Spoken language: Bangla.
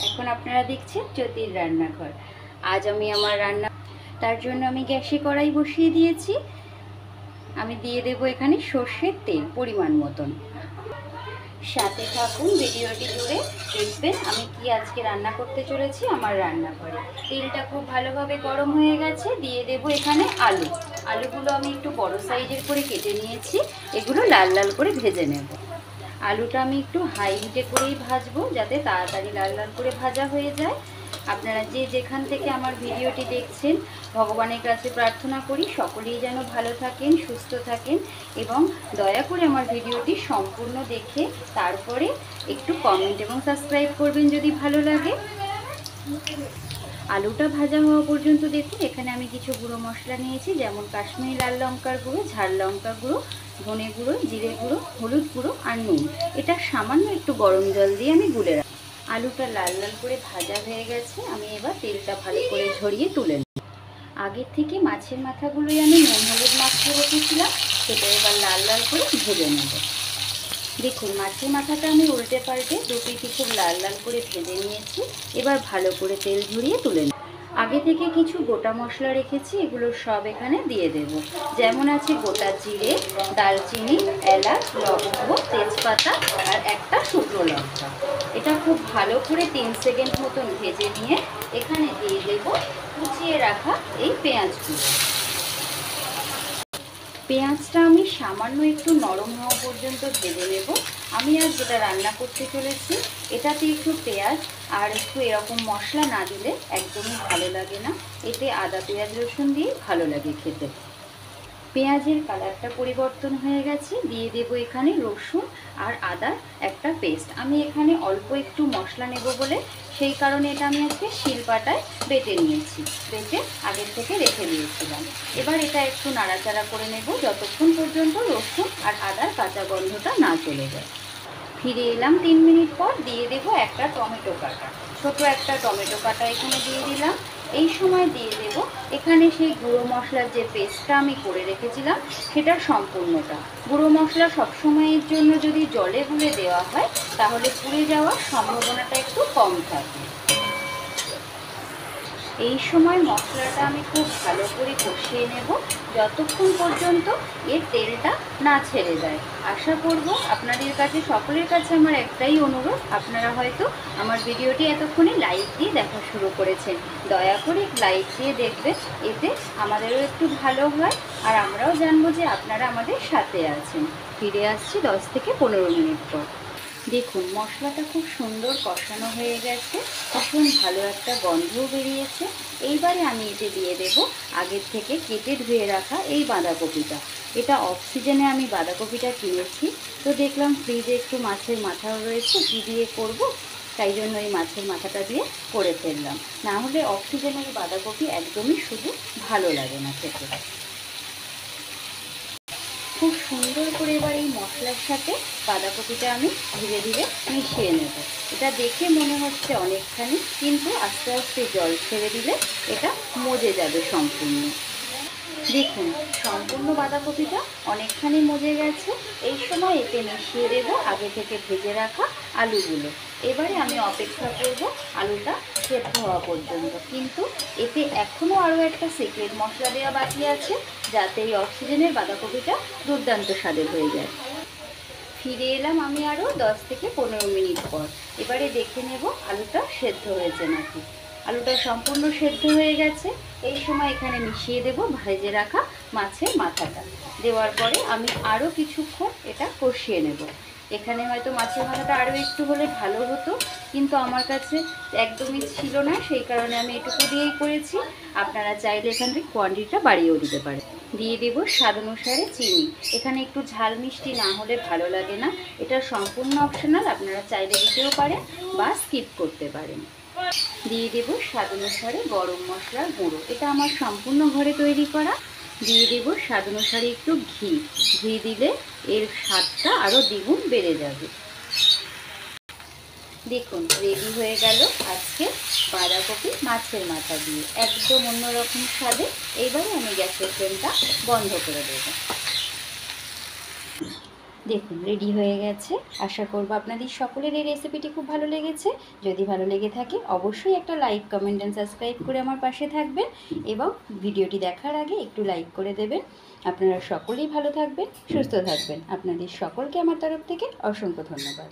এখন আপনারা দেখছেন জ্যোতির রান্নাঘর। আজ আমি আমার রান্না তার জন্য আমি গ্যাসে কড়াই বসিয়ে দিয়েছি। আমি দিয়ে দেব এখানে সর্ষের তেল পরিমাণ মতন। সাথে থাকুন, ভিডিওটি জুড়ে দেখবেন আমি কি আজকে রান্না করতে চলেছি আমার রান্নাঘরে। তেলটা খুব ভালোভাবে গরম হয়ে গেছে। দিয়ে দেব এখানে আলুগুলো আমি একটু বড় সাইজের করে কেটে নিয়েছি। এগুলো লাল লাল করে ভেজে নেব। আলুটা আমি একটু হাই হিটে করেই ভাজবো, যাতে তাড়াতাড়ি লাল লাল করে ভাজা হয়ে যায়। আপনারা যে যেখান থেকে আমার ভিডিওটি দেখছেন, ভগবানের কাছে প্রার্থনা করি সকলেই যেন ভালো থাকেন, সুস্থ থাকেন এবং দয়া করে আমার ভিডিওটি সম্পূর্ণ দেখে তারপরে একটু কমেন্ট এবং সাবস্ক্রাইব করবেন যদি ভালো লাগে। আলুটা ভাজা হওয়া পর্যন্ত দেখুন। এখানে আমি কিছু গুঁড়ো মশলা নিয়েছি, যেমন কাশ্মীরি লাল লঙ্কার গুঁড়ো, ঝাল লঙ্কা গুঁড়ো, ধনে গুঁড়ো, জিরে গুঁড়ো, হলুদ গুঁড়ো আর নুন। এটা সামান্য একটু গরম জল দিয়ে আমি গুলে রাখি। আলুটা লাল লাল করে ভাজা হয়ে গেছে। আমি এবার তেলটা ভালো করে ঝরিয়ে তুলে নেব। আগের থেকে মাছের মাথাগুলোই আমি নুন হলুদ মাখিয়ে রেখেছিলাম, সেটা এবার লাল লাল করে ভেজে নেব। দেখুন, মাছের মাথাটা আমি উল্টে পাল্টে দু পিঠে খুব লাল লাল করে ভেজে নিয়েছি। এবার ভালো করে তেল ঝরিয়ে তুলে নেব। আগে থেকে কিছু গোটা মশলা রেখেছি, এগুলো সব এখানে দিয়ে দেব। যেমন আছে গোটা জিরে, দালচিনি, এলাচ, লবঙ্গ, তেজপাতা আর একটা শুকনো লঙ্কা। এটা খুব ভালো করে 3 সেকেন্ড মতন ভেজে নিয়ে এখানে দিয়ে দেব কুচিয়ে রাখা এই পেঁয়াজগুলো। পেঁয়াজটা আমি সামান্য একটু নরম হওয়া পর্যন্ত ভেজে নেব। আমি আজ যেটা রান্না করতে চলেছি এটাতে একটু পেঁয়াজ আর একটু এরকম মশলা না দিলে একদমই ভালো লাগে না। এতে আদা পেঁয়াজ রসুন দিয়ে ভালো লাগে খেতে। পেঁয়াজের কালারটা পরিবর্তন হয়ে গেছে। দিয়ে দেব এখানে রসুন আর আদার একটা পেস্ট। আমি এখানে অল্প একটু মশলা নেব বলে সেই কারণে এটা আমি আজকে শিলপাটায় বেটে নিয়েছি, বেটে আগের থেকে রেখে দিয়েছিলাম। এবার এটা একটু নাড়াচাড়া করে নেব যতক্ষণ পর্যন্ত রসুন আর আদার কাঁচা গন্ধটা না চলে যায়। ফিরে এলাম 3 মিনিট পর। দিয়ে দেব একটা টমেটো কাটা, ছোট একটা টমেটো কাটা এখানে দিয়ে দিলাম। এই সময় দিয়ে দেব এখানে সেই গুঁড়ো মশলার যে পেস্টটা আমি করে রেখেছিলাম সেটা সম্পূর্ণটা। গুঁড়ো মশলা সবসময়ের জন্য যদি জলে গুলে দেওয়া হয় তাহলে পুড়ে যাওয়ার সম্ভাবনাটা একটু কম থাকে। এই সময় মশলাটা আমি খুব ভালো করে কষিয়ে নেব যতক্ষণ পর্যন্ত এর তেলটা না ছেড়ে যায়। আশা করব আপনাদের কাছে, সকলের কাছে আমার একটাই অনুরোধ, আপনারা হয়তো আমার ভিডিওটি এতক্ষণে লাইক দিয়ে দেখা শুরু করেছেন। দয়া করে লাইক দিয়ে দেখবেন, এতে আমাদেরও একটু ভালো হয় আর আমরাও জানবো যে আপনারা আমাদের সাথে আছেন। ফিরে আসছি 10 থেকে 15 মিনিট পর। দেখুন, মশলাটা খুব সুন্দর কষানো হয়ে গেছে, ভীষণ ভালো একটা গন্ধও বেরিয়েছে। এইবারে আমি এতে দিয়ে দেব আগের থেকে কেটে ধুয়ে রাখা এই বাঁধাকপিটা। এটা অফ সিজনে আমি বাঁধাকপিটা কিনেছি, তো দেখলাম ফ্রিজে একটু মাছের মাথাও রয়েছে, কী দিয়ে করব, তাই জন্য এই মাছের মাথাটা দিয়ে করে ফেললাম। না হলে অফ সিজনের বাঁধাকপি একদমই শুধু ভালো লাগে না খেতে। খুব সুন্দর করে এবার এই মশলার সাথে বাঁধাকপিটা আমি ধীরে ধীরে মিশিয়ে নেব। এটা দেখে মনে হচ্ছে অনেকখানি, কিন্তু আস্তে আস্তে জল ছেড়ে দিলে এটা মজে যাবে সম্পূর্ণ। দেখুন, সম্পূর্ণ বাঁধাকপিটা অনেকখানি মজে গেছে। এই সময় এতে মিশিয়ে দেব আগে থেকে ভেজে রাখা আলুগুলো। এবারে আমি অপেক্ষা করব আলুটা সেদ্ধ হওয়া পর্যন্ত। কিন্তু এতে এখনও আরও একটা সিক্রেট মশলা দেওয়া বাকি আছে, যাতে এই অফ সিজনের বাঁধাকপিটা দুর্দান্ত স্বাদের হয়ে যায়। ফিরে এলাম আমি আরও 10 থেকে 15 মিনিট পর। এবারে দেখে নেব আলুটা সেদ্ধ হয়েছে নাকি। আলুটা সম্পূর্ণ সেদ্ধ হয়ে গেছে। এই সময় এখানে মিশিয়ে দেব ভেজে রাখা মাছের মাথাটা। দেওয়ার পরে আমি আরও কিছুক্ষণ এটা কষিয়ে নেব। এখানে হয়তো মাছের মাথাটা আরও একটু হলে ভালো হতো, কিন্তু আমার কাছে একদমই ছিল না, সেই কারণে আমি এটুকু দিয়েই করেছি। আপনারা চাইলে এখান থেকে কোয়ান্টিটিটা বাড়িয়েও দিতে পারেন। দিয়ে দেব স্বাদ অনুসারে চিনি। এখানে একটু ঝাল মিষ্টি না হলে ভালো লাগে না, এটা সম্পূর্ণ অপশনাল, আপনারা চাইলে দিতেও পারেন বা স্কিপ করতে পারেন। দিয়ে দেব স্বাদ অনুসারে গরম মশলার গুঁড়ো, এটা আমার সম্পূর্ণ ঘরে তৈরি করা। দিয়ে দেব স্বাদ অনুসারে একটু ঘি, ঘি দিলে এর স্বাদটা আরও দ্বিগুণ বেড়ে যাবে। দেখুন, রেডি হয়ে গেল আজকে বাঁধাকপি মাছের মাথা দিয়ে, একদম অন্যরকম স্বাদে। এইবারে আমি গ্যাসের ফ্লেমটা বন্ধ করে দেব। দেখুন রেডি হয়ে গেছে। আশা করব আপনাদের সকলের এই রেসিপিটি খুব ভালো লেগেছে। যদি ভালো লেগে থাকে অবশ্যই একটা লাইক, কমেন্ট অ্যান্ড সাবস্ক্রাইব করে আমার পাশে থাকবেন এবং ভিডিওটি দেখার আগে একটু লাইক করে দেবেন। আপনারা সকলেই ভালো থাকবেন, সুস্থ থাকবেন। আপনাদের সকলকে আমার তরফ থেকে অসংখ্য ধন্যবাদ।